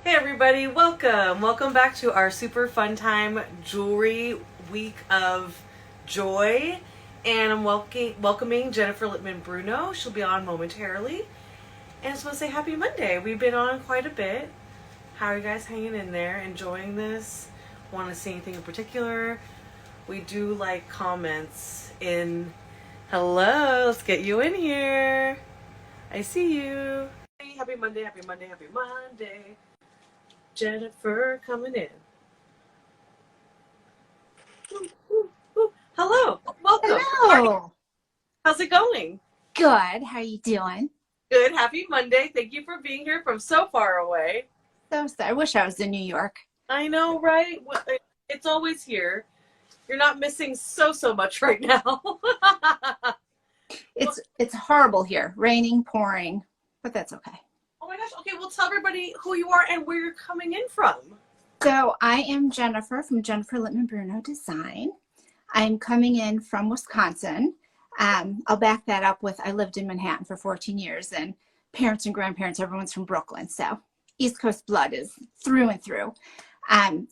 Hey everybody, welcome. Welcome back to our super fun time jewelry week of joy. And I'm welcoming Jennifer Lippman-Bruno. She'll be on momentarily. And I just want to say happy Monday. We've been on quite a bit. How are you guys hanging in there? Enjoying this? Want to see anything in particular? We do like comments in hello, let's get you in here. I see you. Hey, happy Monday, happy Monday, happy Monday. Jennifer coming in. Ooh, ooh, ooh. Hello, welcome. Hello. How's it going? Good. How you doing? Good. Happy Monday. Thank you for being here from so far away. So I wish I was in New York. I know, right? It's always here. You're not missing so much right now. It's horrible here. Raining, pouring, but that's okay. Oh my gosh. Okay, well tell everybody who you are and where you're coming in from. So I am Jennifer from Jennifer Lippman-Bruno Design. I'm coming in from Wisconsin. I'll back that up with I lived in Manhattan for 14 years and parents and grandparents, everyone's from Brooklyn. So East Coast blood is through and through.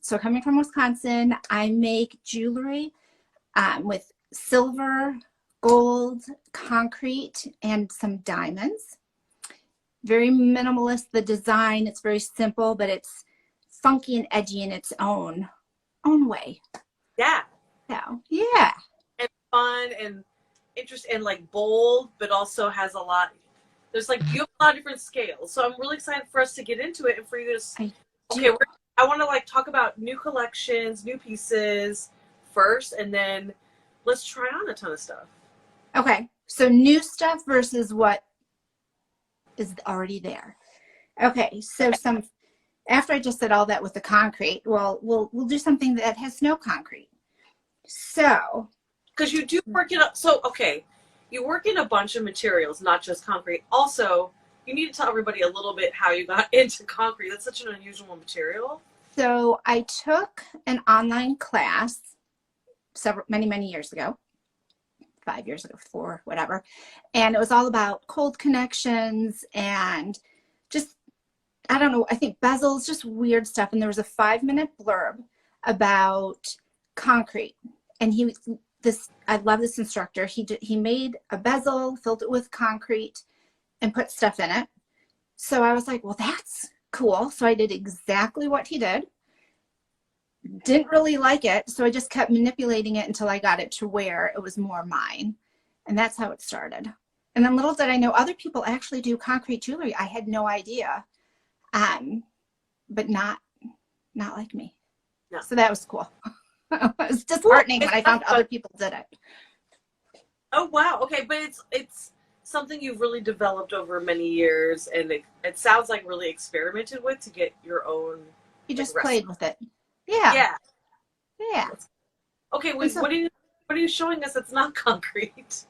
So coming from Wisconsin, I make jewelry with silver, gold, concrete, and some diamonds. Very minimalist, the design. It's very simple, but it's funky and edgy in its own way. Yeah. So, yeah. And fun and interesting and like bold, but also has a lot. There's like, you have a lot of different scales. So I'm really excited for us to get into it and for you to, I want to like talk about new collections, new pieces first, and then let's try on a ton of stuff. Okay. So new stuff versus what is already there. Okay. So after I just said all that with the concrete, well, we'll do something that has no concrete. So, because you do work in you work in a bunch of materials, not just concrete. Also, you need to tell everybody a little bit how you got into concrete. That's such an unusual material. So I took an online class many years ago, 5 years ago, 4, whatever. And it was all about cold connections and just, I don't know, I think bezels, just weird stuff. And there was a 5-minute blurb about concrete. And I love this instructor. He made a bezel, filled it with concrete, and put stuff in it. So I was like, well, that's cool. So I did exactly what he did. Didn't really like it. So I just kept manipulating it until I got it to where it was more mine. And that's how it started. And then little did I know other people actually do concrete jewelry. I had no idea. But not like me. No. So that was cool. It was disheartening when I found other people did it. Oh, wow. Okay. But it's something you've really developed over many years, and it sounds like really experimented with to get your own. You just played with it. Yeah. Yeah. Okay, wait, so, what are you showing us that's not concrete?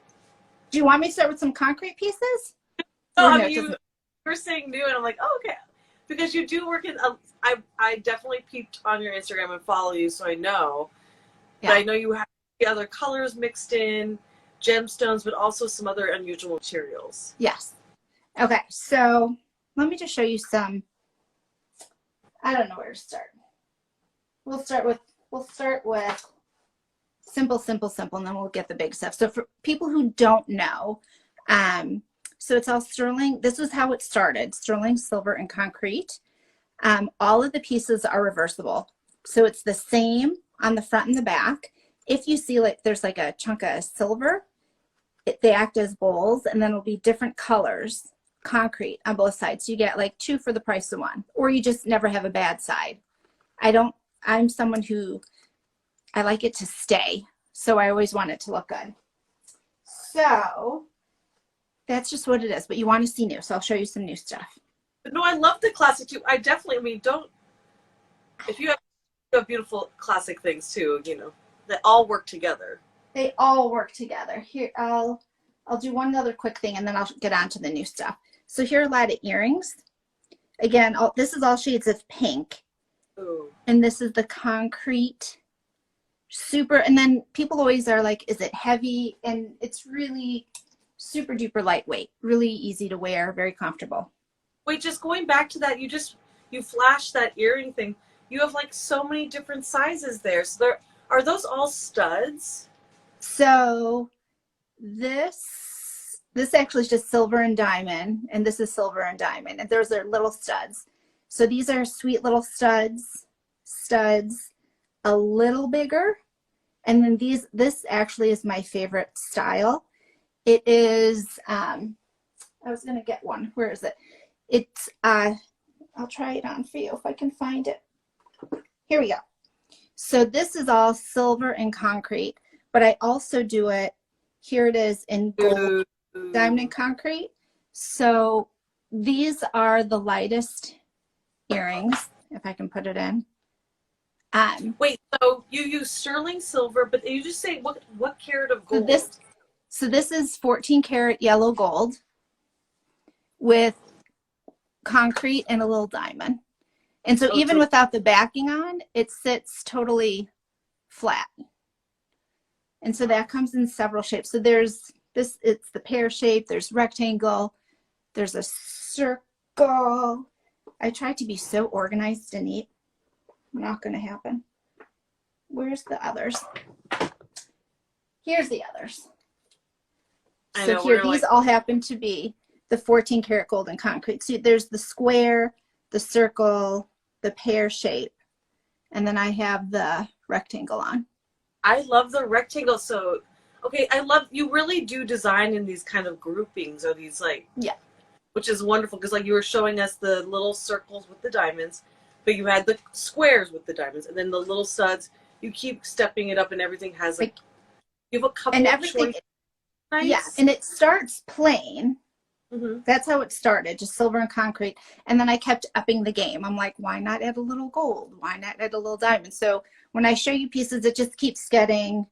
Do you want me to start with some concrete pieces? No, you were saying new, and I'm like, oh, okay. Because you do work in, I definitely peeped on your Instagram and follow you, so I know. Yeah. But I know you have the other colors mixed in, gemstones, but also some other unusual materials. Yes. Okay, so let me just show you some. I don't know where to start. We'll start with simple, and then we'll get the big stuff. So for people who don't know, so it's all sterling. This is how it started: sterling, silver, and concrete. All of the pieces are reversible, so it's the same on the front and the back. If you see like there's like a chunk of silver, they act as bowls, and then it'll be different colors, concrete on both sides. So you get like 2 for the price of 1, or you just never have a bad side. I'm someone who, I like it to stay, so I always want it to look good. So that's just what it is, but you want to see new, so I'll show you some new stuff. No, I love the classic too. I definitely, if you have beautiful classic things too, that all work together. They all work together. Here, I'll do one other quick thing, and then I'll get on to the new stuff. So here are a lot of earrings. Again, this is all shades of pink. Ooh. And this is the concrete. Super, and then people always are like, is it heavy? And it's really super duper lightweight, really easy to wear, very comfortable. Wait, just going back to that, you just you flash that earring thing. You have like so many different sizes there. So are those all studs? So this actually is just silver and diamond, and this is silver and diamond, and those are little studs. So these are sweet little studs, a little bigger, and then this actually is my favorite style. It is, I was gonna get one. Where is it? It's, I'll try it on for you if I can find it. Here we go. So this is all silver and concrete, but I also do it, here it is in gold, diamond and concrete. So these are the lightest earrings, if I can put it in. Wait, so you use sterling silver, but you just say what carat of gold? So this is 14 karat yellow gold with concrete and a little diamond. And so even without the backing on, it sits totally flat. And so that comes in several shapes. So there's this, it's the pear shape, there's rectangle, there's a circle. I try to be so organized and neat. Not going to happen. Where's the others? Here's the others. So here, these all happen to be the 14 karat gold and concrete. So there's the square, the circle, the pear shape, and then I have the rectangle on. I love the rectangle. So, okay, you really do design in these kind of groupings, or these like, yeah, which is wonderful, because like you were showing us the little circles with the diamonds, but you had the squares with the diamonds, and then the little studs. You keep stepping it up, and everything has like you have a couple and of everything. Nice. Yeah, and it starts plain. Mm-hmm. That's how it started, just silver and concrete. And then I kept upping the game. I'm like, why not add a little gold? Why not add a little diamond? So when I show you pieces, it just keeps getting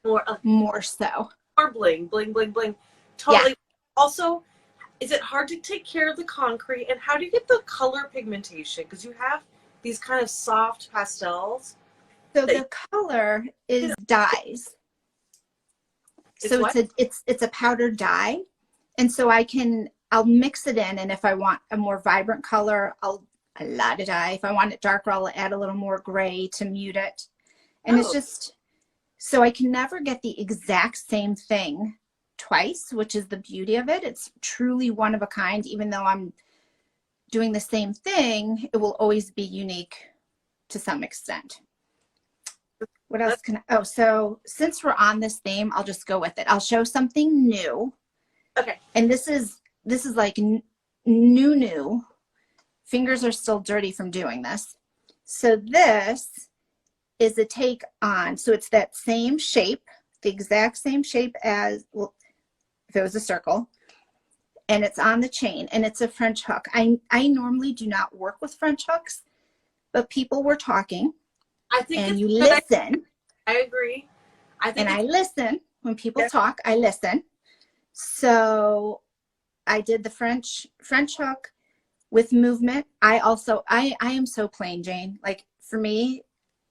more so. More bling, bling, bling, bling. Totally. Yeah. Also, is it hard to take care of the concrete? And how do you get the color pigmentation? Because you have these kind of soft pastels. So the color is dyes. So it's a powdered dye. And so I'll mix it in, and if I want a more vibrant color, I'll a lot of dye. If I want it darker, I'll add a little more gray to mute it. And it's just, so I can never get the exact same thing twice, which is the beauty of it. It's truly one of a kind. Even though I'm doing the same thing, it will always be unique to some extent. What else so since we're on this theme, I'll just go with it. I'll show something new. Okay. And this is like new. Fingers are still dirty from doing this. So this is a take on, so it's that same shape, the exact same shape as, well, if it was a circle, and it's on the chain, and it's a French hook. I normally do not work with French hooks, but people were talking. I think and you listen. I agree. I listen. When people talk, I listen. So I did the French hook with movement. I am so plain Jane. Like for me,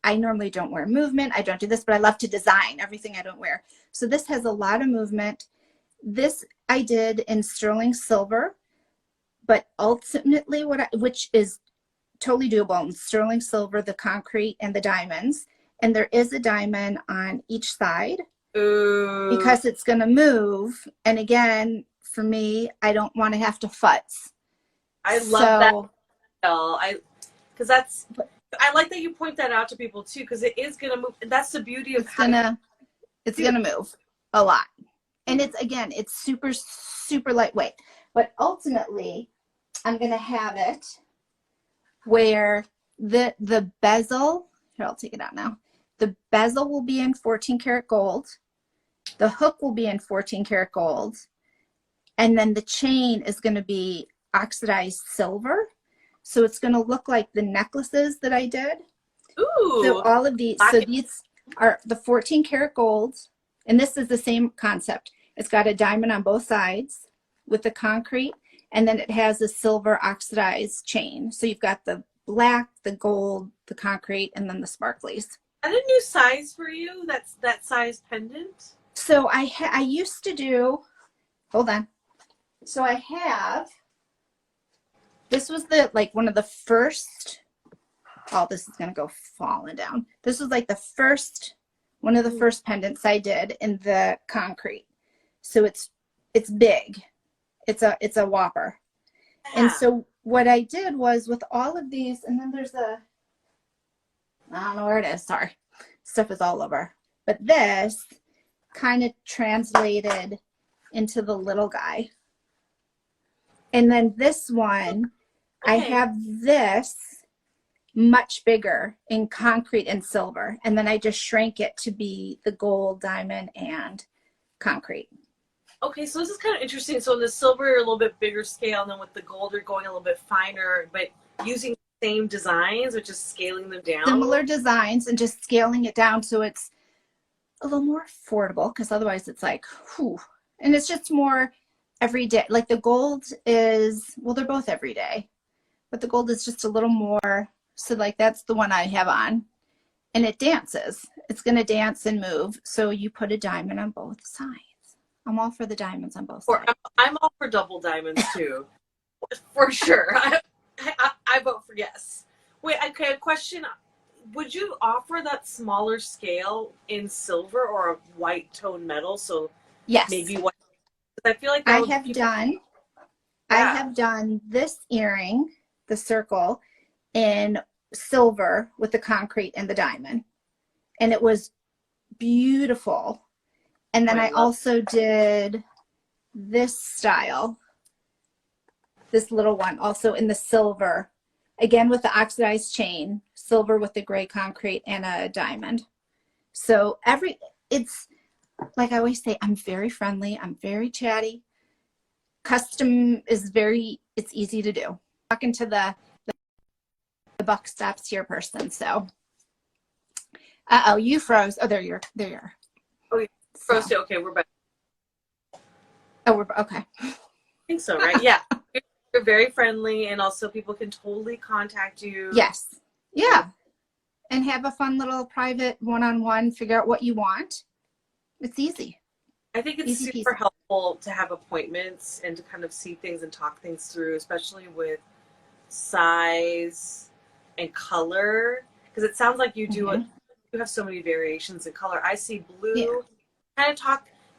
I normally don't wear movement. I don't do this, but I love to design everything I don't wear. So this has a lot of movement. This I did in sterling silver, but ultimately which is totally doable in sterling silver, the concrete, and the diamonds. And there is a diamond on each side. Ooh. Because it's going to move. And again, for me, I don't want to have to futz. I love that. I like that you point that out to people too, because it is going to move. And that's the beauty of it's going to move a lot. And it's super, super lightweight. But ultimately, I'm going to have it where the bezel, here, I'll take it out now. The bezel will be in 14 karat gold. The hook will be in 14 karat gold. And then the chain is going to be oxidized silver. So it's going to look like the necklaces that I did. Ooh. So all of these, so these are the 14 karat gold. And this is the same concept. It's got a diamond on both sides with the concrete. And then it has a silver oxidized chain. So you've got the black, the gold, the concrete, and then the sparklies. And a new size for you? That's that size pendant? So I used to do, hold on. So I have This was the, like, one of the first, oh, this is going to go falling down. This was like the first, one of the first pendants I did in the concrete. So it's big. It's a whopper. Yeah. And so what I did was with all of these, and then there's I don't know where it is, sorry. Stuff is all over. But this kind of translated into the little guy. And then this one, I have this much bigger in concrete and silver. And then I just shrank it to be the gold, diamond, and concrete. Okay, so this is kind of interesting. So in the silver, you're a little bit bigger scale, and then with the gold, you're going a little bit finer, but using the same designs, or just scaling them down? Similar designs and just scaling it down so it's a little more affordable, because otherwise it's like, whew. And it's just more everyday. Like the gold is, well, they're both everyday, but the gold is just a little more. So like that's the one I have on, and it dances. It's going to dance and move. So you put a diamond on both sides. I'm all for the diamonds on both sides. I'm all for double diamonds too, for sure. I vote for yes. Wait, okay, a question. Would you offer that smaller scale in silver or a white tone metal? So yes, maybe white. I feel like I have done this earring, the circle, in silver with the concrete and the diamond, and it was beautiful. And then I also did this style, this little one, also in the silver, again with the oxidized chain, silver with the gray concrete and a diamond. So it's like I always say, I'm very friendly, I'm very chatty. Custom is it's easy to do. Talking to the buck stops here person. So, uh-oh, you froze. Oh, there you are. Okay, froze too. Okay, we're back. Oh, we're okay. I think so, right? Yeah. You're very friendly, and also people can totally contact you. Yes. Yeah. And have a fun little private one-on-one, figure out what you want. It's easy. I think it's super helpful to have appointments and to kind of see things and talk things through, especially with size and color, because it sounds like you do you have so many variations in color. I see blue. Yeah. Can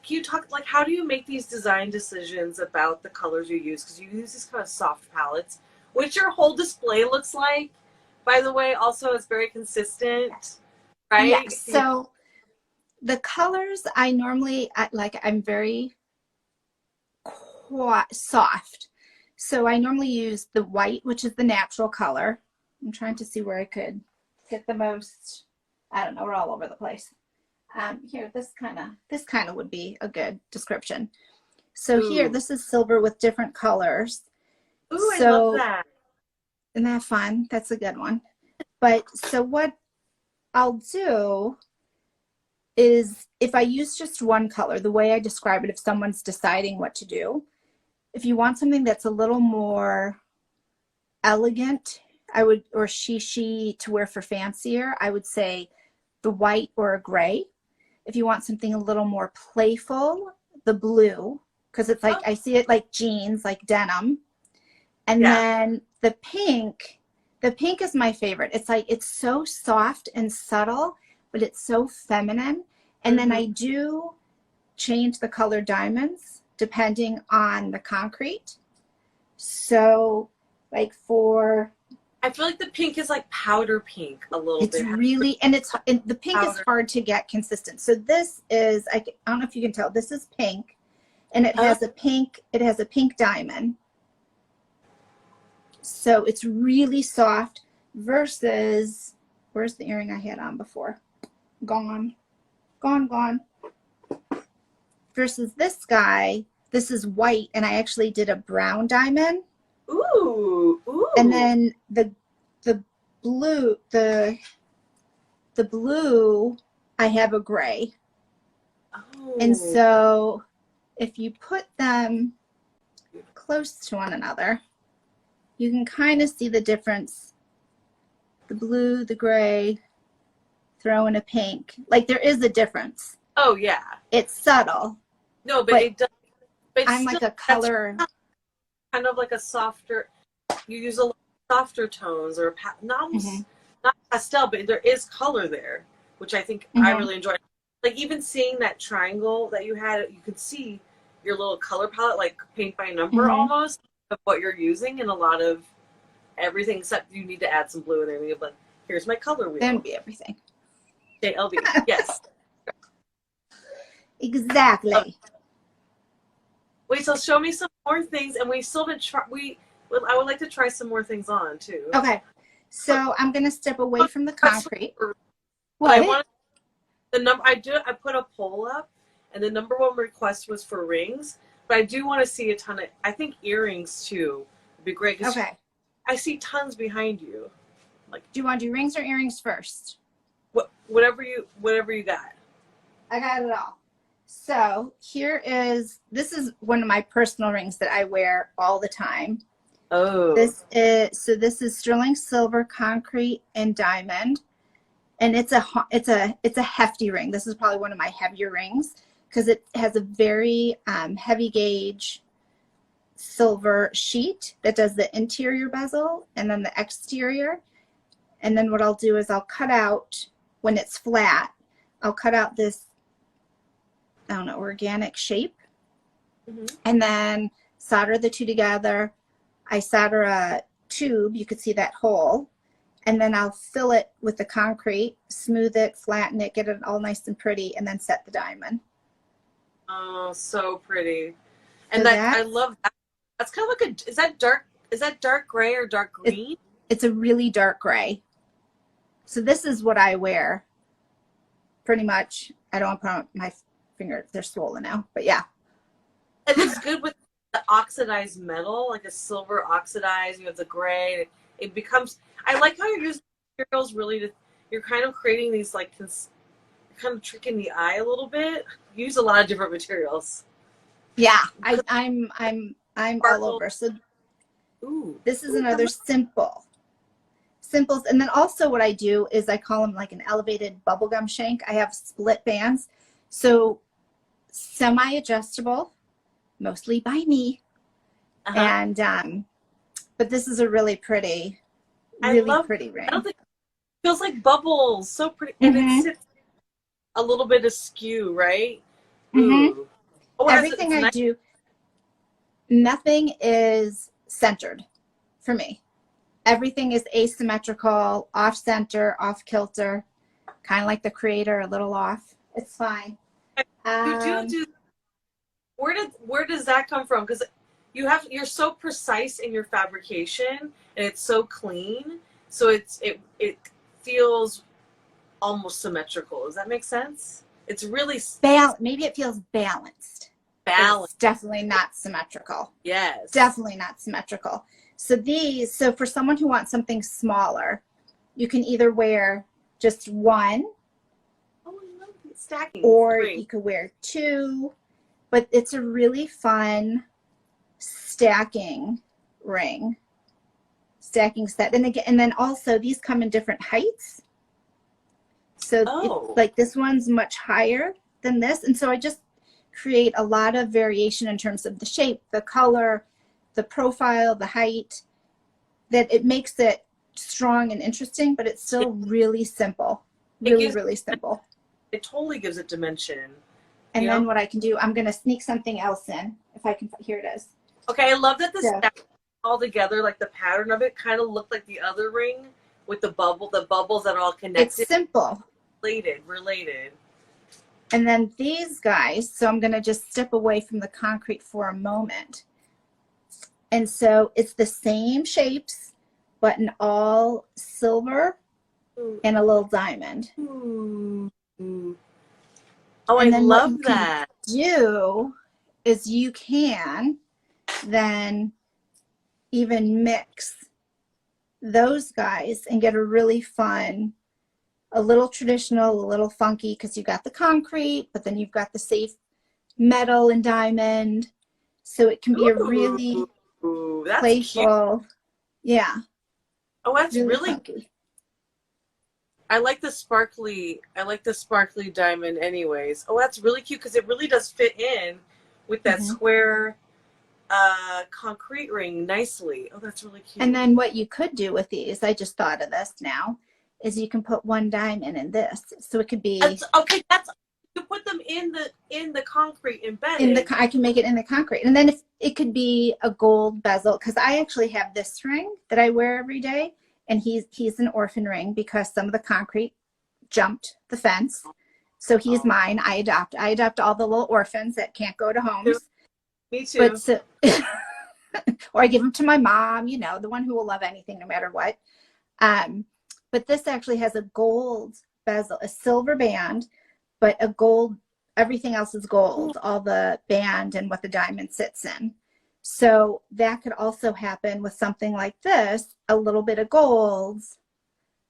you talk, like, how do you make these design decisions about the colors you use? Because you use these kind of soft palettes, which your whole display looks like, by the way. Also, it's very consistent, right? Yeah. So the colors I normally, I'm very soft. So I normally use the white, which is the natural color. I'm trying to see where I could get the most, I don't know, we're all over the place. Here, this kind of would be a good description. So here, this is silver with different colors. Ooh, I love that. Isn't that fun? That's a good one. But so what I'll do is, if I use just one color, the way I describe it, if someone's deciding what to do, if you want something that's a little more elegant, or she to wear for fancier, I would say the white or a gray. If you want something a little more playful, the blue, because it's like, I see it like jeans, like denim. And then the pink is my favorite. It's like, it's so soft and subtle, but it's so feminine. And then I do change the color diamonds depending on the concrete. So like I feel like the pink is like powder pink a little bit. It's really, and the pink is hard to get consistent. So this is, I don't know if you can tell, this is pink, and it has a pink diamond. So it's really soft versus, where's the earring I had on before? Gone. Versus this guy, this is white, and I actually did a brown diamond. Ooh. And then the blue, I have a gray. Oh. And so if you put them close to one another, you can kind of see the difference. The blue, the gray, throw in a pink. Like, there is a difference. Oh, yeah. It's subtle. No, but it does. I'm like a color. Kind of like a softer. you use a lot of softer tones or not Mm-hmm. almost not pastel, but there is color there, which I think I Mm-hmm. really enjoyed. Like even seeing that triangle that you had, you could see your little color palette, like paint by number Mm-hmm. almost, of what you're using in a lot of everything, except you need to add some blue in there. But here's my color That would wheel. be everything. JLB. Yes. Exactly. Wait, so show me some more things, and we still didn't try. I would like to try some more things on too. Okay. But So I'm going to step away from the that's concrete. but I What? want the number. I put a poll up, and the number one request was for rings. But I do want to see a ton of. I think earrings too would be great because Okay. I see tons behind you. Like, Do you want to do rings or earrings first? whatever you got. I got it all. So this is one of my personal rings that I wear all the time. Oh. This is sterling silver, concrete, and diamond. And it's a hefty ring. This is probably one of my heavier rings because it has a very heavy gauge silver sheet that does the interior bezel and then the exterior. And then what I'll do is I'll cut out, when it's flat, I'll cut out this, I don't know, organic shape, and then solder the two together. I solder a tube, you could see that hole, and then I'll fill it with the concrete, smooth it, flatten it, get it all nice and pretty, and then set the diamond. Oh, so pretty. And So I love that. That's kind of like is that dark gray or dark green? It's a really dark gray. So this is what I wear pretty much. I don't want to put on my fingers, they're swollen now, but yeah. It looks good with the oxidized metal, like a silver oxidized. You have the gray. It becomes. I like how you're using materials really you're kind of creating these like kind of tricking the eye a little bit. You use a lot of different materials. Yeah, I'm all over. So this is another simples. And then also what I do is I call them like an elevated bubblegum shank. I have split bands. So semi-adjustable, mostly by me. And but this is a really pretty, pretty ring. I don't think it feels like bubbles. So pretty. And it sits a little bit askew, right? Mm-hmm. Oh, everything I do, nothing is centered for me. Everything is asymmetrical, off center, off kilter, kind of like the creator, a little off. It's fine. You do. Where does that come from? Because you're so precise in your fabrication, and it's so clean. So it feels almost symmetrical. Does that make sense? It's really maybe it feels balanced. Balanced. It's definitely not symmetrical. Yes. Definitely not symmetrical. So for someone who wants something smaller, you can either wear just one. Oh, I love it. Stacking. Or you could wear two. But it's a really fun stacking ring. Stacking set. And then also these come in different heights. So like this one's much higher than this. And so I just create a lot of variation in terms of the shape, the color, the profile, the height, that it makes it strong and interesting, but it's still really simple. Really simple. It totally gives it dimension. And then what I can do, I'm going to sneak something else in. If I can, here it is. Okay, I love that the stack all together, like the pattern of it kind of looked like the other ring with the bubbles that are all connected. It's simple. Related. And then these guys, so I'm going to just step away from the concrete for a moment. And so it's the same shapes, but in all silver and a little diamond. Oh, and I love that. What you can do is you can then even mix those guys and get a really fun, a little traditional, a little funky, because you got the concrete, but then you've got the safe metal and diamond. So it can be a really playful. Cute. Yeah. Oh, that's really funky. I like the sparkly diamond anyways. Oh, that's really cute because it really does fit in with that square concrete ring nicely. Oh, that's really cute. And then what you could do with these, I just thought of this now, is you can put one diamond in this. So it could be okay, that's you put them in the concrete embedded. I can make it in the concrete. And then if it could be a gold bezel, because I actually have this ring that I wear every day, and he's an orphan ring because some of the concrete jumped the fence. So he's mine. I adopt all the little orphans that can't go to homes. Me too. But so, or I give them to my mom, you know, the one who will love anything no matter what. But this actually has a gold bezel, a silver band, but a gold, everything else is gold, all the band and what the diamond sits in. So that could also happen with something like this, a little bit of gold,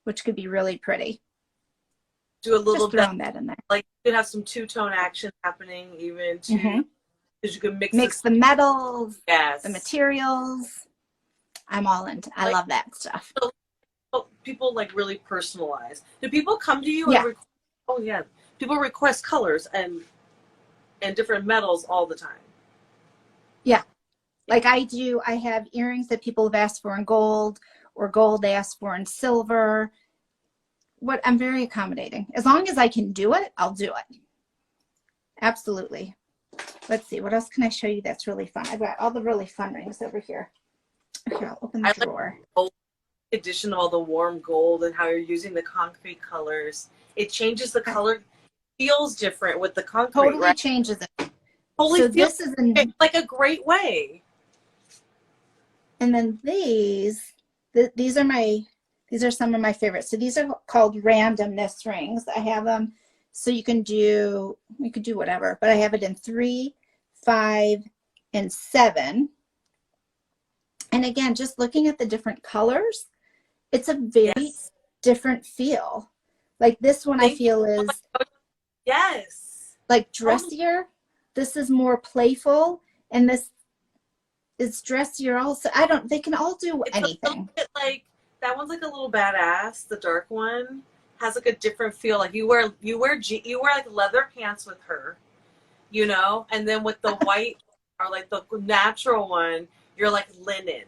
which could be really pretty. Do a little just throwing that in there. Like you could have some two-tone action happening even too. Because you can mix the metals, yes, the materials. I'm all into. I love that stuff. So people like really personalize. Do people come to you? Yeah. And oh yeah. People request colors and different metals all the time. Yeah. Like I do. I have earrings that people have asked for in gold, or gold they asked for in silver. I'm very accommodating. As long as I can do it, I'll do it. Absolutely. Let's see, what else can I show you that's really fun? I've got all the really fun rings over here. Here, I'll open the drawer. Like the addition of all the warm gold and how you're using the concrete colors. It changes the color. Feels different with the concrete. Totally right? changes it. Totally so feels this is like a great way. And then these are some of my favorites. So these are called randomness rings. I have them. So you could do whatever, but I have it in 3, 5, and 7. And again, just looking at the different colors, it's a very different feel. Like this one I feel is like dressier. This is more playful, and this is dressier also. They can all do anything. A little bit like that one's like a little badass. The dark one has like a different feel. Like you wear like leather pants with her, you know, and then with the white or like the natural one, you're like linen.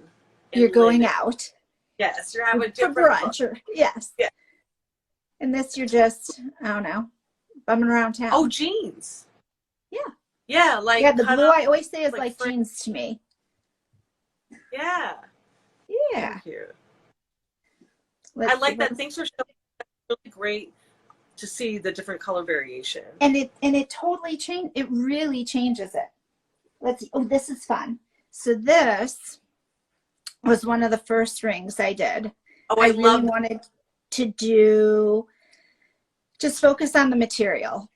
You're going out. Yes, you're having a different for brunch. Or, yes. Yeah. And this you're just, I don't know, bumming around town. Oh, jeans. Yeah. Yeah, like the blue I always say is like jeans to me. Yeah. Yeah. Thank you. I like that. Things are so really great to see the different color variation. And it totally it really changes it. Let's see. Oh, this is fun. So this was one of the first rings I did. Oh, I really wanted to just focus on the material.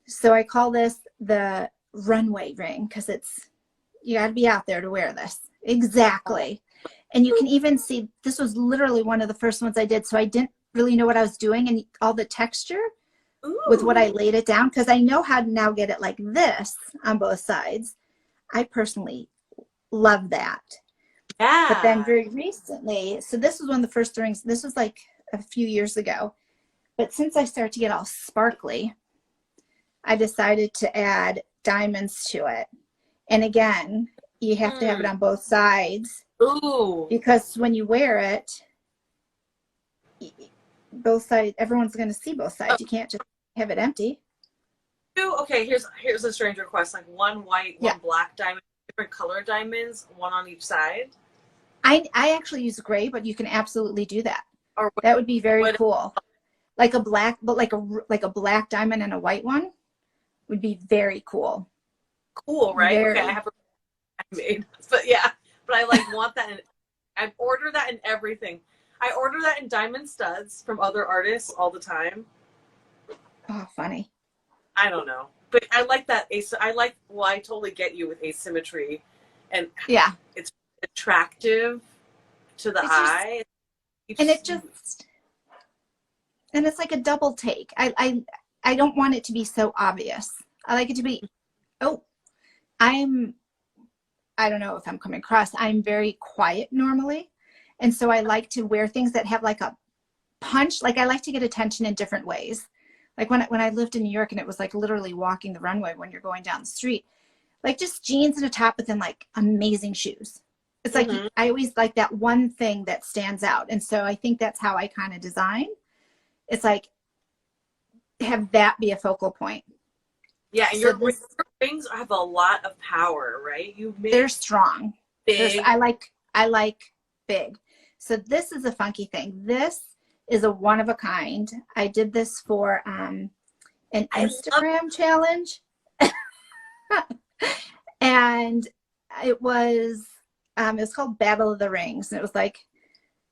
So I call this the runway ring because you got to be out there to wear this. Exactly. And you can even see, this was literally one of the first ones I did. So I didn't really know what I was doing and all the texture with what I laid it down, because I know how to now get it like this on both sides. I personally love that. Yeah. But then very recently, so this was one of the first rings. This was like a few years ago. But since I started to get all sparkly, I decided to add diamonds to it. And again, you have to have it on both sides. Ooh. Because when you wear it, both sides, everyone's going to see both sides. You can't just have it empty. Okay, here's a strange request. Like one white, one black diamond, different color diamonds, one on each side. I actually use gray, but you can absolutely do that. That would be very cool. Like a black, but like a black diamond and a white one would be very cool. Cool, right? Okay, I have a made, but yeah, but I like want that. I order that in everything. I order that in diamond studs from other artists all the time. Oh, funny. I don't know, but I like that. I totally get you with asymmetry, and it's attractive to the eye. And it's like a double take. I don't want it to be so obvious. I like it to be, I don't know if I'm coming across. I'm very quiet normally. And so I like to wear things that have like a punch. Like I like to get attention in different ways. Like when I lived in New York and it was like literally walking the runway when you're going down the street, like just jeans and a top, but then like amazing shoes. It's like, Mm-hmm. I always like that one thing that stands out. And so I think that's how I kind of design. It's like, have that be a focal point. Yeah, and So your rings have a lot of power, right? You make they're strong. big. I like big. So this is a funky thing. This is a one of a kind. I did this for an Instagram challenge. And it was called Battle of the Rings. And it was like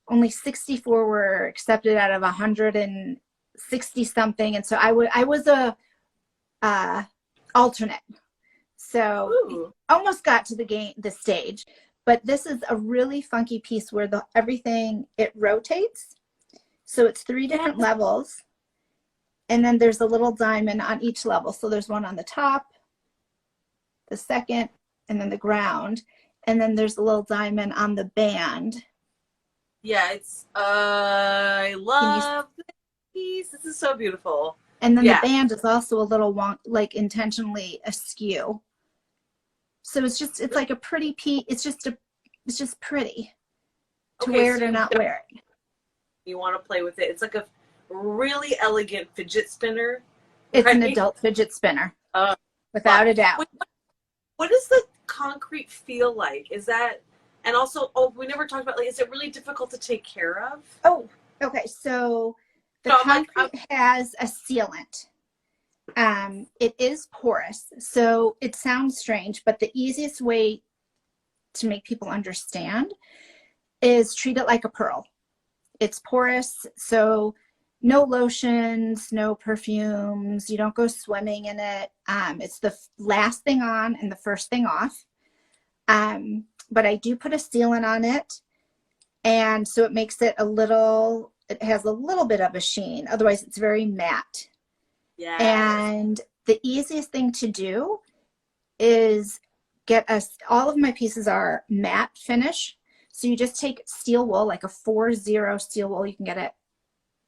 only 64 were accepted out of 160 something. And so I was a alternate. So Ooh. almost got to the stage. But this is a really funky piece where everything, it rotates. So it's 3 different levels. And then there's a little diamond on each level. So there's one on the top, the second, and then the ground. And then there's a little diamond on the band. Yeah, I love this piece. This is so beautiful. And then the band is also a little like intentionally askew. So it's like a pretty piece. It's just pretty to wear it or not wear it. You want to play with it. It's like a really elegant fidget spinner. It's right? An adult fidget spinner, without a doubt. What does the concrete feel like? Is that, and also, we never talked about, like, is it really difficult to take care of? Oh, okay. So the concrete has a sealant. It is porous, so it sounds strange, but the easiest way to make people understand is treat it like a pearl. It's porous, so no lotions, no perfumes. You don't go swimming in it. It's the last thing on and the first thing off. But I do put a sealant on it, and so it makes it it has a little bit of a sheen. Otherwise, it's very matte. Yeah. And the easiest thing to do is all of my pieces are matte finish. So you just take steel wool, like a 4-0 steel wool you can get at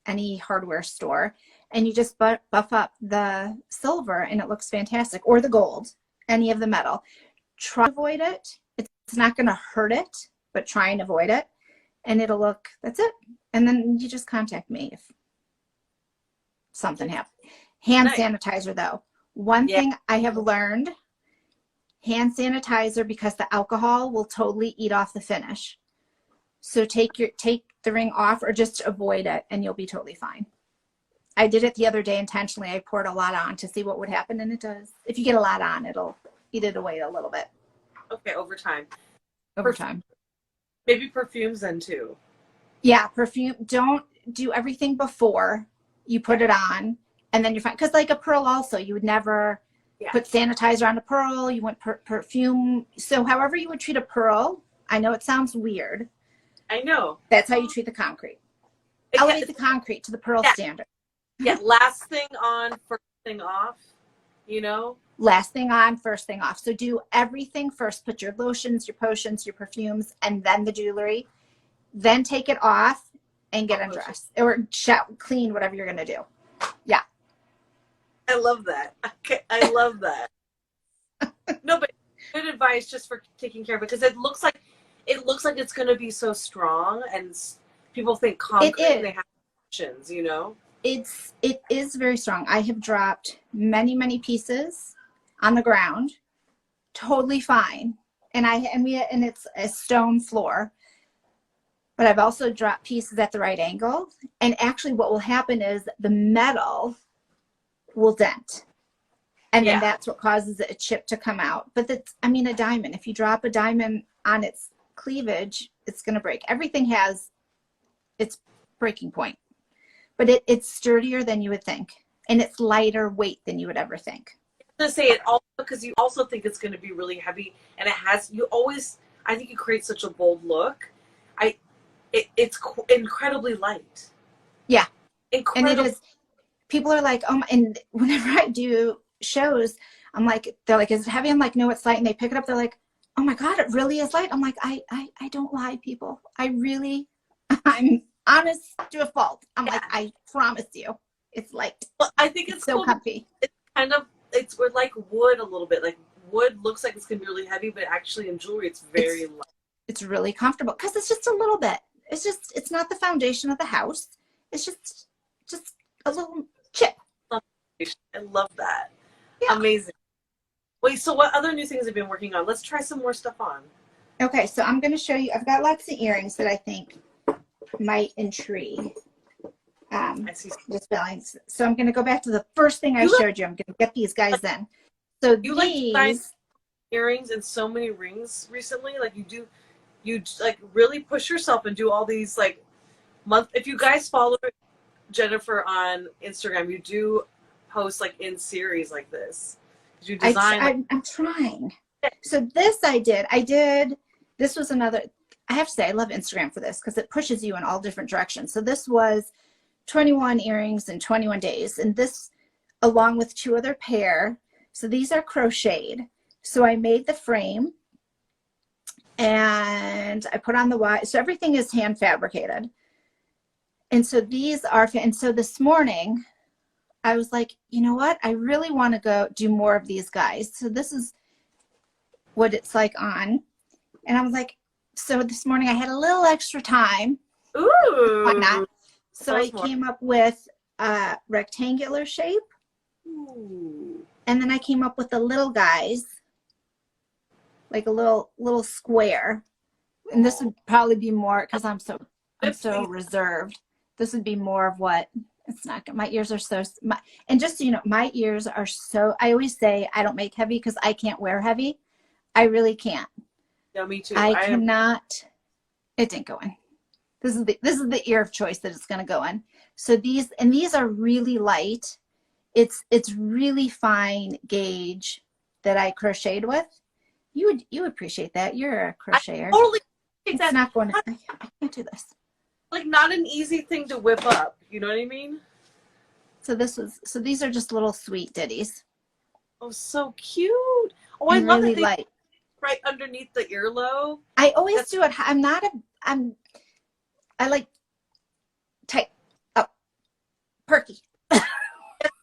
any hardware store, and you just buff up the silver and it looks fantastic, or the gold, any of the metal. Try to avoid it. It's not going to hurt it, but try and avoid it, and it'll look, that's it. And then you just contact me if something happens. Hand sanitizer, though. One thing I have learned, hand sanitizer, because the alcohol will totally eat off the finish. So take the ring off, or just avoid it, and you'll be totally fine. I did it the other day intentionally. I poured a lot on to see what would happen, and it does. If you get a lot on, it'll eat it away a little bit. Okay, over time. Maybe perfumes then too. Yeah, perfume. Don't do everything before you put it on, and then you're fine. Because like a pearl also, you would never put sanitizer on a pearl. You want perfume. So however you would treat a pearl, I know it sounds weird. I know. That's how you treat the concrete. Elevate the concrete to the pearl standard. Yeah, last thing on, first thing off, you know? Last thing on, first thing off. So do everything first. Put your lotions, your potions, your perfumes, and then the jewelry. Then take it off and get undressed. Or clean, whatever you're going to do. Yeah. I love that. Okay, I love that. No, but good advice just for taking care of it, because it looks like it's going to be so strong, and people think concrete and they have options, you know? It is very strong. I have dropped many pieces on the ground, totally fine, and it's a stone floor. But I've also dropped pieces at the right angle, and actually, what will happen is the metal will dent, and then that's what causes a chip to come out. But a diamond. If you drop a diamond on its cleavage, it's going to break. Everything has its breaking point. But it's sturdier than you would think, and it's lighter weight than you would ever think. I was going to say it also because you also think it's going to be really heavy, and I think you create such a bold look. It's incredibly light. Yeah. Incredible. And it is. People are like, oh, and whenever I do shows, I'm like, they're like, is it heavy? I'm like, no, it's light. And they pick it up. They're like, oh my God, it really is light. I'm like, I don't lie, people. I'm honest to a fault. I'm like, I promise you, it's light. Well, I think it's so cool. Comfy. It's we're like wood a little bit, like wood looks like it's gonna be really heavy, but actually in jewelry it's very light. It's really comfortable because it's just a little bit. It's not the foundation of the house. It's just a little chip. I love that. Yeah. Amazing. Wait, so what other new things have you been working on? Let's try some more stuff on. Okay, so I'm going to show you. I've got lots of earrings that I think might intrigue. I see. Just balance. So I'm going to go back to the first thing I showed you. I'm going to get these guys in. So you these like earrings and so many rings recently. Like you like really push yourself and do all these like if you guys follow Jennifer on Instagram, you do post like in series like this. You design. I'm trying. So this I did. This was another. I have to say I love Instagram for this because it pushes you in all different directions. So this was 21 earrings in 21 days, and this along with 2 other pair. So these are crocheted. So I made the frame and I put on the wire. So everything is hand fabricated. And so these are, and so this morning I was like, you know what? I really want to go do more of these guys. So this is what it's like on. And I was like, so this morning I had a little extra time. Ooh. Why not? So I came up with a rectangular shape. Ooh. And then I came up with the little guys, like a little square. And this would probably be more, because I'm so reserved. This would be more of what, it's not good. My ears are so, and just so you know, my ears are so, I always say I don't make heavy because I can't wear heavy. I really can't. Yeah, me too. I cannot, it didn't go in. This is the ear of choice that it's going to go in. So these are really light. It's really fine gauge that I crocheted with. You would appreciate that. You're a crocheter. I totally it's that. Not going to, I can't do this. Like not an easy thing to whip up. You know what I mean? So these are just little sweet ditties. Oh, so cute. Oh, I love really that light. Right underneath the earlobe. I always do it. I like tight up, perky.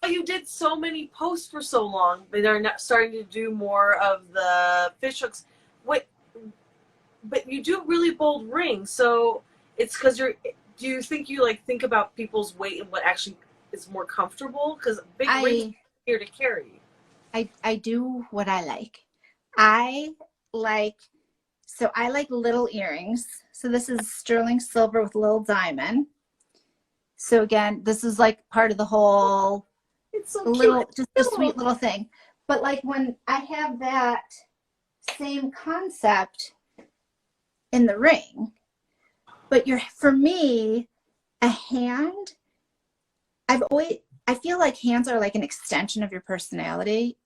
You did so many posts for so long, but they're not starting to do more of the fish hooks. Wait, but you do really bold rings, so it's because do you think you like think about people's weight and what actually is more comfortable? Because big rings are here to carry. I do what I like. I like little earrings. So this is sterling silver with a little diamond. So again, this is like part of the whole, it's so little, cute. just a sweet little thing. But like when I have that same concept in the ring, but for me, a hand, I feel like hands are like an extension of your personality.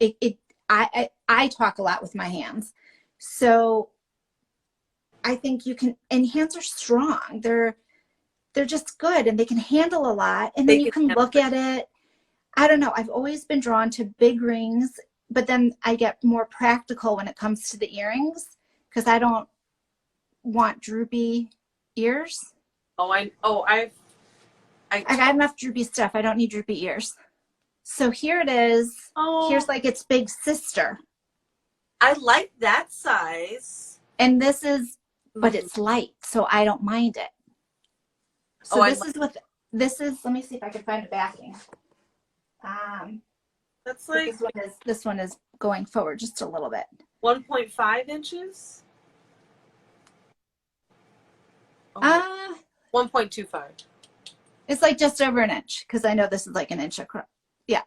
I talk a lot with my hands. So I think you can, and hands are strong. They're just good and they can handle a lot. And then you can look at it. I don't know. I've always been drawn to big rings, but then I get more practical when it comes to the earrings because I don't want droopy ears. I got enough droopy stuff. I don't need droopy ears. So here it is. Oh. Here's like its big sister. I like that size. And this is, but it's light, so I don't mind it. So let me see if I can find a backing. That's like this one is going forward just a little bit. 1.5 inches? 1.25. It's like just over an inch because I know this is like an inch across. Yeah,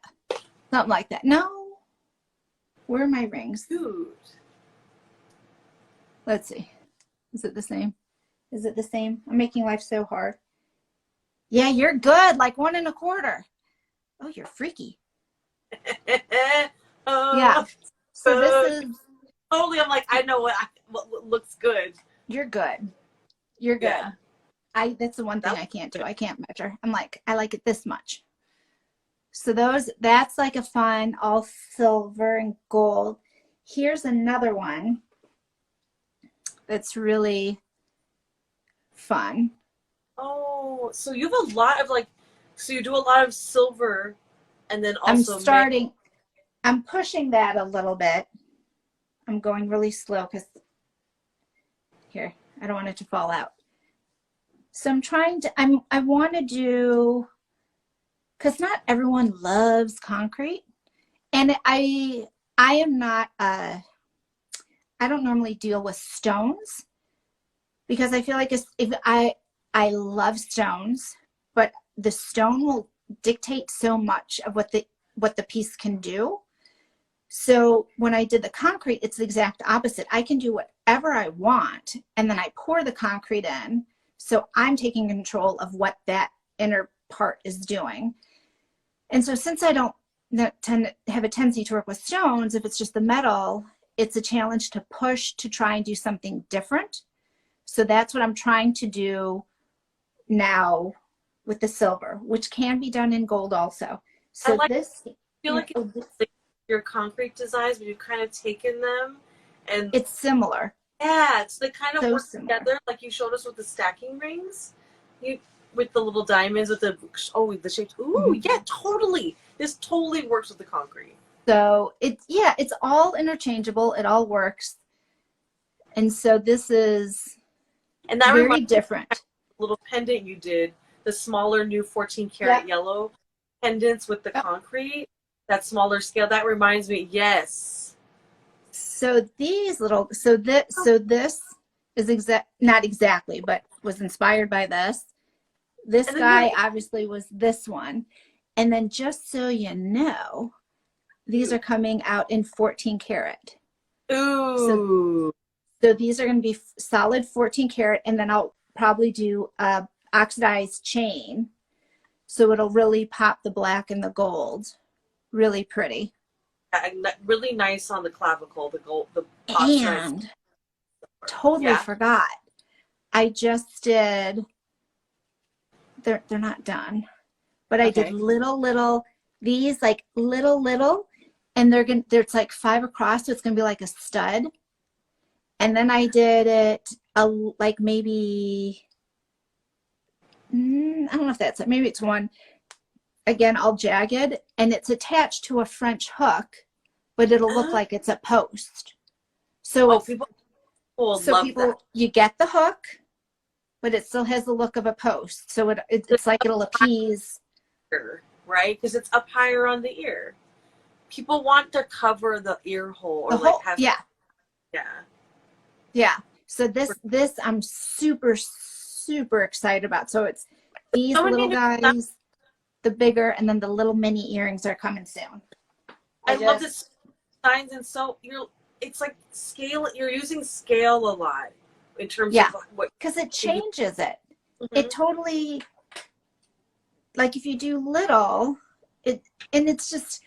something like that. No, where are my rings? Dude. Let's see. Is it the same? Is it the same? I'm making life so hard. Yeah, you're good. Like 1 1/4. Oh, you're freaky. Yeah. So this is totally. I'm like, I know what looks good. You're good. You're good. Yeah. That's the one thing I can't do. I can't measure. I'm like, I like it this much. So that's like a fun all silver and gold. Here's another one that's really fun. Oh, so you have a lot of so you do a lot of silver and then also I'm pushing that a little bit. I'm going really slow because here, I don't want it to fall out. So I'm trying to, I want to do, because not everyone loves concrete. And I am not, I don't normally deal with stones because I feel like if I love stones, but the stone will dictate so much of what the piece can do. So when I did the concrete, it's the exact opposite. I can do whatever I want, and then I pour the concrete in. So I'm taking control of what that inner part is doing. And so since I don't have a tendency to work with stones, if it's just the metal, it's a challenge to push to try and do something different. So that's what I'm trying to do now with the silver, which can be done in gold also. So I feel like it's your concrete designs, but you've kind of taken them and it's similar. Yeah, it's they kind of So work similar. together, like you showed us with the stacking rings. With the little diamonds with the shapes. Ooh, yeah, totally. This totally works with the concrete. So it's all interchangeable. It all works. And so this is very different. Little pendant you did, the smaller new 14 karat yellow pendants with the concrete, that smaller scale. That reminds me, yes. So these little, so this is not exactly, but was inspired by this. This guy obviously was this one. And then just so you know, these are coming out in 14 karat. Ooh. So these are going to be solid 14 karat, and then I'll probably do a oxidized chain. So it'll really pop the black and the gold. Really pretty. And really nice on the clavicle, the gold, the and totally forgot. I just did, they're not done, but I did little, these like little, and there's like 5 across, so it's going to be like a stud. And then I did it like maybe, I don't know if that's it. Maybe it's one, again, all jagged, and it's attached to a French hook, but it'll look like it's a post. So people love that. You get the hook, but it still has the look of a post. So it's like it'll appease. Right? Because it's up higher on the ear. People want to cover the ear hole. Or Yeah. So this I'm super excited about. So it's these little guys, the bigger, and then the little mini earrings are coming soon. I love this signs, and so it's like scale. You're using scale a lot in terms of what, because it changes it. It totally, like if you do little, it's just.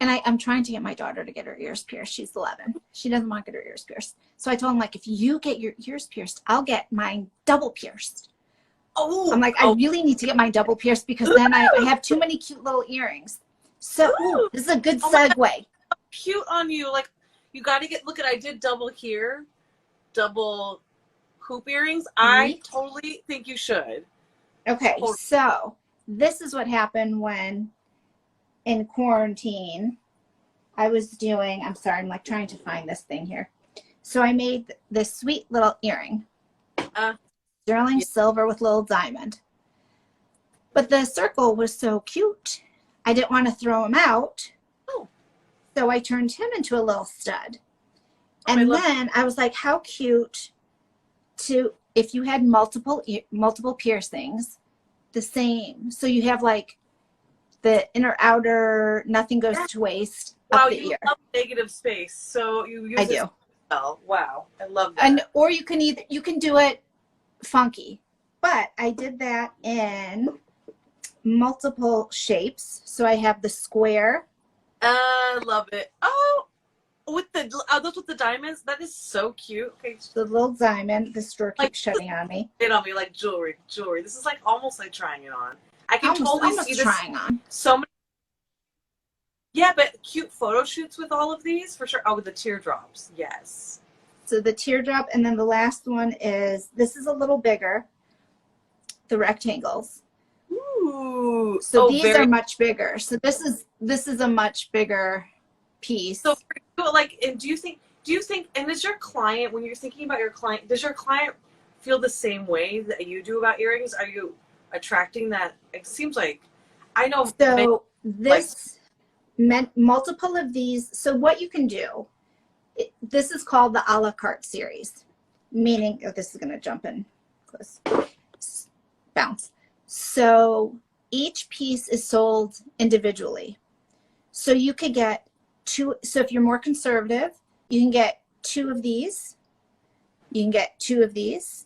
And I'm trying to get my daughter to get her ears pierced. She's 11. She doesn't want to get her ears pierced. So I told him, like, if you get your ears pierced, I'll get mine double pierced. Oh, I'm like, I really need to get mine double pierced because then I have too many cute little earrings. So this is a good segue. Cute on you. Like, you got to look at, I did double here, double hoop earrings. I totally think you should. Okay, so this is what happened when in quarantine I was doing, I'm sorry, I'm like trying to find this thing here. So I made this sweet little earring, sterling silver with little diamond. But the circle was so cute, I didn't want to throw him out. So I turned him into a little stud. And then I was like, how cute if you had multiple piercings, the same. So you have like the inner outer, nothing goes to waste. Wow, you love negative space, so you use it well. Wow, I love that. And or you can do it funky, but I did that in multiple shapes. So I have the square. Love it. Oh, with those with the diamonds, that is so cute. Okay, the little diamond. This door keeps shutting on me. It on me like jewelry. This is like almost like trying it on. I can totally see this trying on. So many. Yeah, but cute photo shoots with all of these for sure. Oh, with the teardrops. Yes. So the teardrop, and then the last one is, this is a little bigger, the rectangles. Ooh. So these are much bigger. So this is a much bigger piece. So for you, like, and do you think Do you think, and does your client, when you're thinking about your client, does your client feel the same way that you do about earrings? Are you attracting that? It seems like, I know. So like, this meant multiple of these. So what you can do, this is called the a la carte series, meaning, oh, this is going to jump in close, bounce. So each piece is sold individually. So you could get two. So if you're more conservative, you can get two of these. You can get two of these.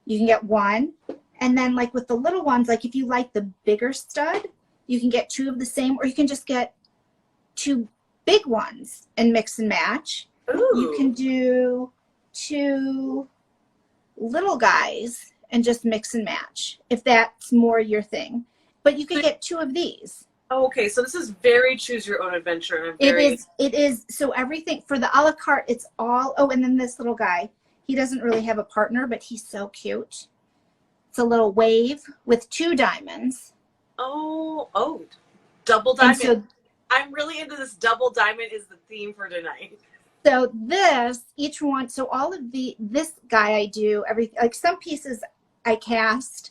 You can get one. And then like with the little ones, like if you like the bigger stud, you can get two of the same, or you can just get two big ones and mix and match. ooh. You can do two little guys and just mix and match if that's more your thing. But you could get two of these. Oh, okay, so this is very choose your own adventure. And I'm very... It is. So everything for the a la carte, it's all, oh, and then this little guy, he doesn't really have a partner, but he's so cute. It's a little wave with two diamonds. Oh, double diamond. So, I'm really into this. Double diamond is the theme for tonight. so this, each one, so all of this guy I do everything, like some pieces I cast,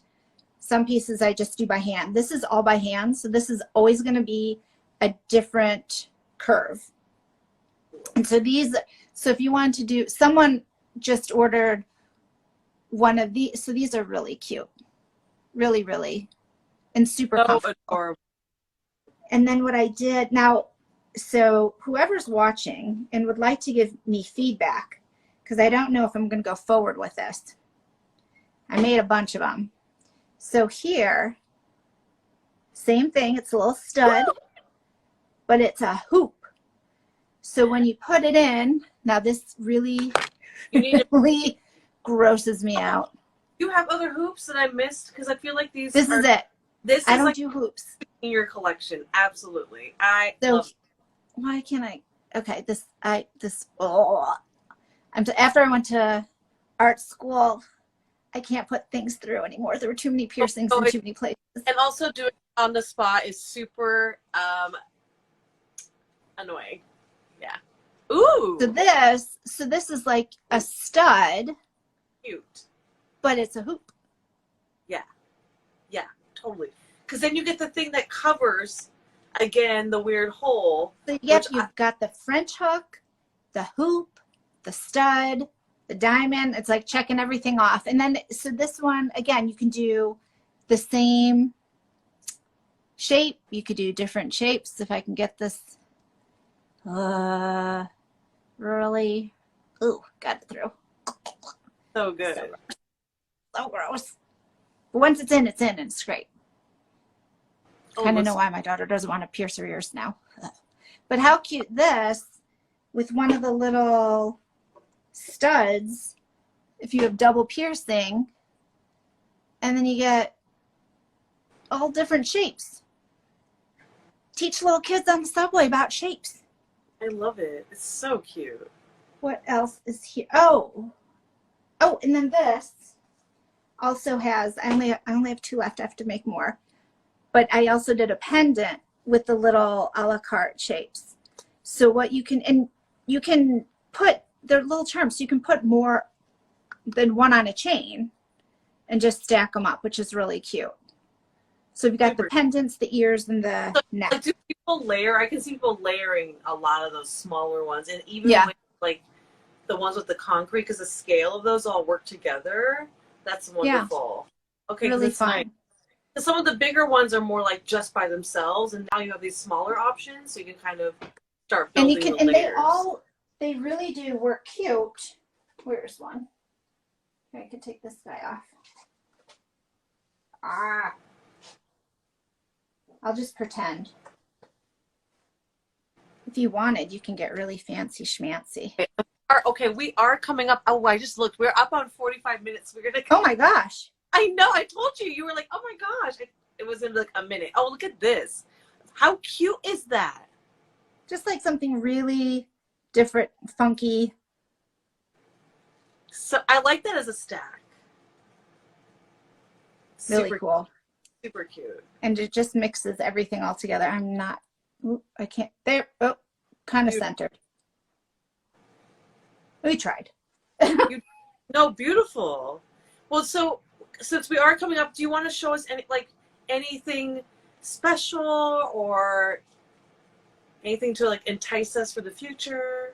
some pieces I just do by hand. This is all by hand, so this is always going to be a different curve. And so these, so if you want to do, someone just ordered one of these, so these are really cute, really, really, and super comfortable. Adorable. And then what I did now, so whoever's watching and would like to give me feedback, because I don't know if I'm going to go forward with this. I made a bunch of them. So here, same thing, it's a little stud, but it's a hoop. So when you put it in, now this really, really grosses me out. You have other hoops that I missed? Because I feel like these This is it. This I is don't like do hoops. In your collection, absolutely. I so love... Why can't I? Okay, after I went to art school, I can't put things through anymore. There were too many piercings in too many places. And also doing it on the spot is super annoying. Yeah. Ooh. So this is like a stud. Cute. But it's a hoop. Yeah. Yeah, totally. Because then you get the thing that covers, again, the weird hole. So you've got the French hook, the hoop, the stud, the diamond. It's like checking everything off. And then, so this one, again, you can do the same shape. You could do different shapes. If I can get this, really, ooh, got it through. So good. So gross. But once it's in, and it's great. Kind of know why my daughter doesn't want to pierce her ears now. But how cute this, with one of the little studs, if you have double piercing, and then you get all different shapes. Teach little kids on the subway about shapes. I love it. It's so cute. What else is here? Oh, and then this also has, I only have two left. I have to make more. But I also did a pendant with the little a la carte shapes. So what you can, and you can put, they're little charms, so you can put more than one on a chain and just stack them up, which is really cute. So you've got the pendants, the ears, and the neck. Like, do people layer? I can see people layering a lot of those smaller ones, and even with, like the ones with the concrete, because the scale of those all work together. That's wonderful. Yeah. Okay, really fun. Nice. Some of the bigger ones are more like just by themselves, and now you have these smaller options, so you can kind of start building. And you can, they really do work cute. Where's one? Here, I could take this guy off. I'll just pretend. If you wanted, you can get really fancy schmancy. Okay, we are coming up. Oh, I just looked. We're up on 45 minutes. We're gonna. Oh my gosh. I know. I told you. You were like, oh my gosh. It was in like a minute. Oh, look at this. How cute is that? Just like something really different, funky. So I like that as a stack. Really cool. Super cute. And it just mixes everything all together. I'm not, I can't, there, kind of centered. We tried. No, beautiful. Well, so since we are coming up, do you want to show us anything special or anything to like entice us for the future?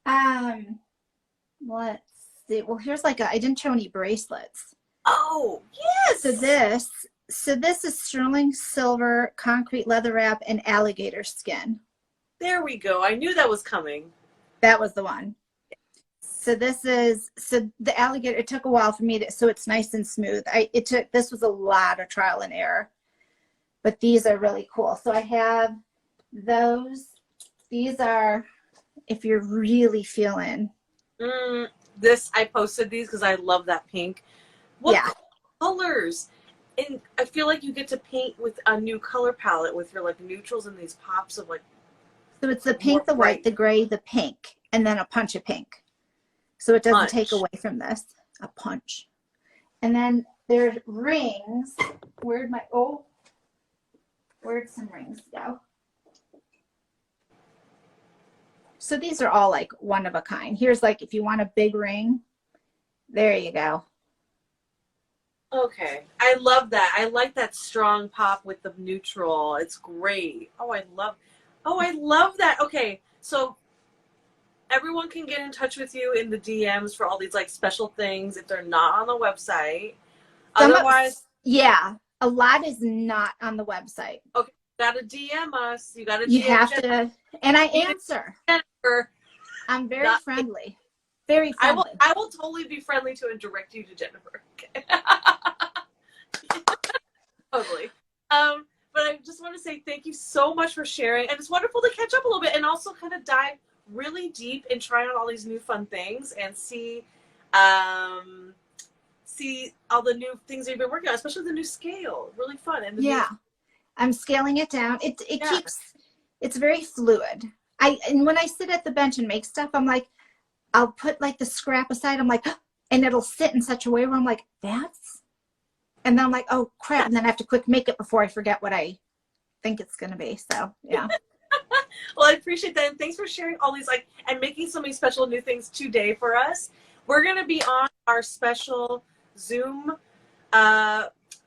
Let's see. Well, here's like I didn't show any bracelets. Oh, yes. So this is sterling silver, concrete leather wrap, and alligator skin. There we go. I knew that was coming. That was the one. So the alligator, it took a while for me so it's nice and smooth. This was a lot of trial and error, but these are really cool. So I have those. These are, if you're really feeling. I posted these because I love that pink. What colors? And I feel like you get to paint with a new color palette with your like neutrals and these pops of like. So it's the pink, the white, the gray, the pink, and then a punch of pink. So it doesn't take away from this. A punch. And then there's rings. Where'd some rings go? So these are all like one of a kind. Here's like if you want a big ring. There you go. Okay. I love that. I like that strong pop with the neutral. It's great. Oh, I love that. Okay. So everyone can get in touch with you in the DMs for all these like special things if they're not on the website. Otherwise, a lot is not on the website. Okay, you gotta DM us. You gotta. You have to, and I answer. Jennifer. I'm very friendly. Very friendly. I will totally be friendly to and direct you to Jennifer. Okay. Totally. But I just want to say thank you so much for sharing, and it's wonderful to catch up a little bit and also kind of dive really deep and try out all these new fun things and see all the new things that you've been working on, especially the new scale. Really fun. And I'm scaling it down. It's very fluid. And when I sit at the bench and make stuff, I'm like, I'll put like the scrap aside. I'm like, and it'll sit in such a way where I'm like, and then I'm like, oh crap. And then I have to quick make it before I forget what I think it's going to be. So yeah. Well, I appreciate that. And thanks for sharing all these and making so many special new things today for us. We're going to be on our special Zoom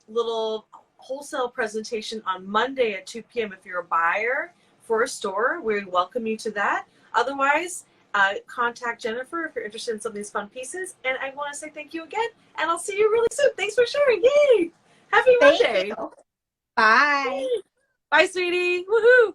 little wholesale presentation on Monday at 2 p.m. If you're a buyer for a store, we welcome you to that. Otherwise, contact Jennifer if you're interested in some of these fun pieces. And I want to say thank you again, and I'll see you really soon. Thanks for sharing. Yay! Happy Monday. Bye. Bye, sweetie. Woohoo!